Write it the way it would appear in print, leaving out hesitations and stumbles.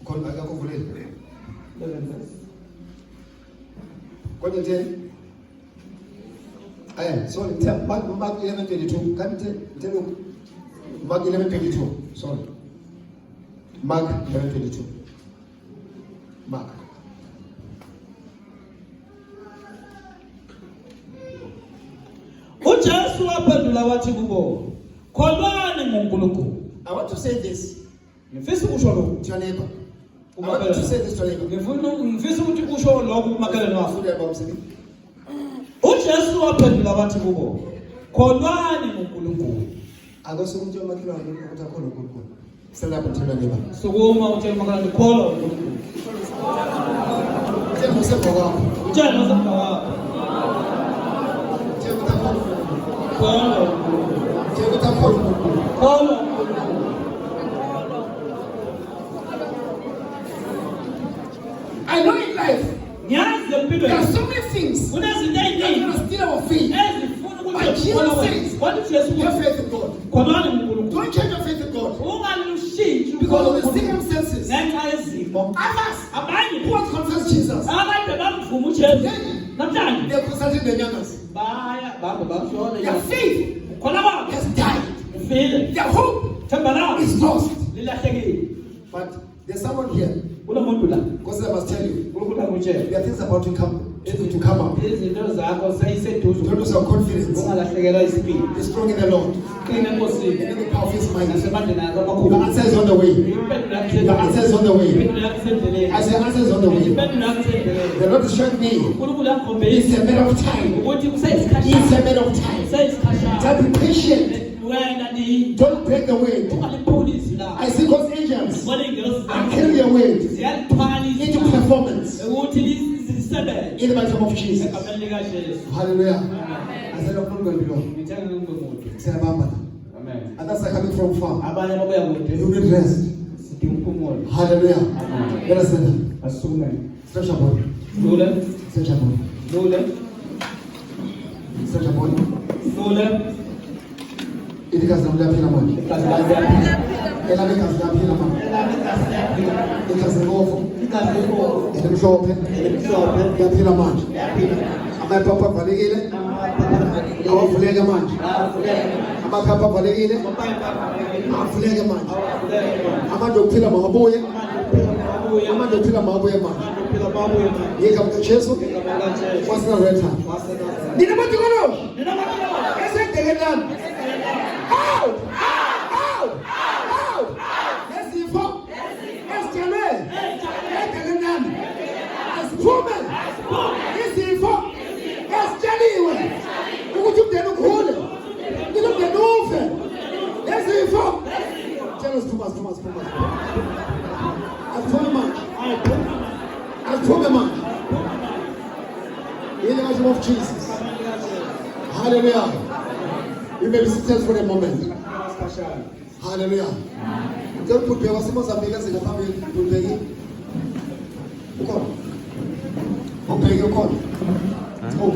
Ukhona akakuvuleli. Kodwa nje sorry, Mark 11:22. Can't tell you Mark 11:22. Sorry. Mark 11:22. Mark. uJesu waphendula wathi kubo, kholwani ngoNkulunkulu. I want to say this Ngifisa ukusho lokho to your neighbor. I want to say this to your neighbor. ngifisa ukuthi kusho lokho kumakhelwane wakho. Futhi abamsini. uJesu waphendula wathi kubo, kholwani ngoNkulunkulu. Akuse umuntu omakhelwane ukuthi akhona uNkulunkulu. Stand up and tell your neighbor. Sukuma utshela umakhelwane kholwa uNkulunkulu. Tell him usemva kwakho. Utshela usemva wakho. Tell him utakholwa. Kholwa uNkulunkulu. Tell him utakholwa. Kholwa. I know in life Nyazi empilweni. there are so many things Kunezinto that eziningi are steal our faith. ezifuna But ukuthi Jesus ukholwa says, wena. Kwathi Jesu Your uthi, faith in God. kholwani ngoNkulunkulu. Don't change your faith in God Ungalushintshi because of the uNkulunkulu circumstances. ngenxa yezimo. Others Abanye who have confessed Jesus, abanye bamvuma uJesu. Namhlanje they are consulting the youngers. baya bamba bamshona. Their faith Khona kwabo has died. ufile. Their hope Themba labo is lost. lilahlekile. But there's someone here. Kulomuntu la Because I must tell you, uNkulunkulu angutshela. there are things about to come up. Izinto zakho seyiseduze. Don't lose your confidence. Ungalahlekelwa isibindi. Be strong in the Lord. Qina enkosini. And the power of His mind. Nasemandleni akho The amakhulu. answer is on the way. Impendulo yakho The answer is on the way. Impendulo yakho isendleleni. I say answer is on the way. Impendulo yakho isendleleni. The Lord is showing me. uNkulunkulu akhombisa It's a matter of time. ukuthi It's kuseyisikhashana. a matter of time. Kuseyisikhashana. Just be patient. Wena ni Don't break the wind. ungaliphulisi la. I see God's angels Sibona ingelosi are zakho. carrying your wind Ziyalithwalisa into performance ukuthi lisebenze. in the mighty name of Jesus. Egameni likaJesu. Hallelujah. I said, I'm not going to be long. Ngithenge ngomuntu. Say, Bamba. Amen. Others are coming from far. Abanye babuya kude. You need rest. Sidinga ukuphumula. Hallelujah. Amen. Let us stand. Asukume. Stretch your body. Dlule. Stretch your body. Dlule. Stretch your body. Dlule. Igazi lami liyaphila manje. Igazi lami liyaphila. Elami igazi liyaphila manje. Elami igazi liyaphila. Igazi libomvu. Igazi libomvu. Elimhlophe. Elimhlophe. Liyaphila manje. Liyaphila. Amaphaphu avalekile. Awavuleke manje. Amaphaphu avalekile. Avuleke manje. Amandla okuphila mawabuye. Amandla okuphila mawabuye manje. Ngegama likaJesu. Wasenazaretha. Nina matikoloshi. Esedekelani. Aw! Aw! Aw! Lesifo. Esithelwe. Edekelani. Asiphume. Izifo. Esitsheliwe. Ukuthi umndeni ukhule. Ukuthi umndeni ufe. Lesifo. Tshela siphume. Asiphume manje. Asiphume manje. In the name of Jesus. Hallelujah. You may be seated for a moment. Hallelujah. Tell Pulpegi waseMozambique azingaphambili Pulpegi. Ukhona? Pulpegi ukhona? Oh.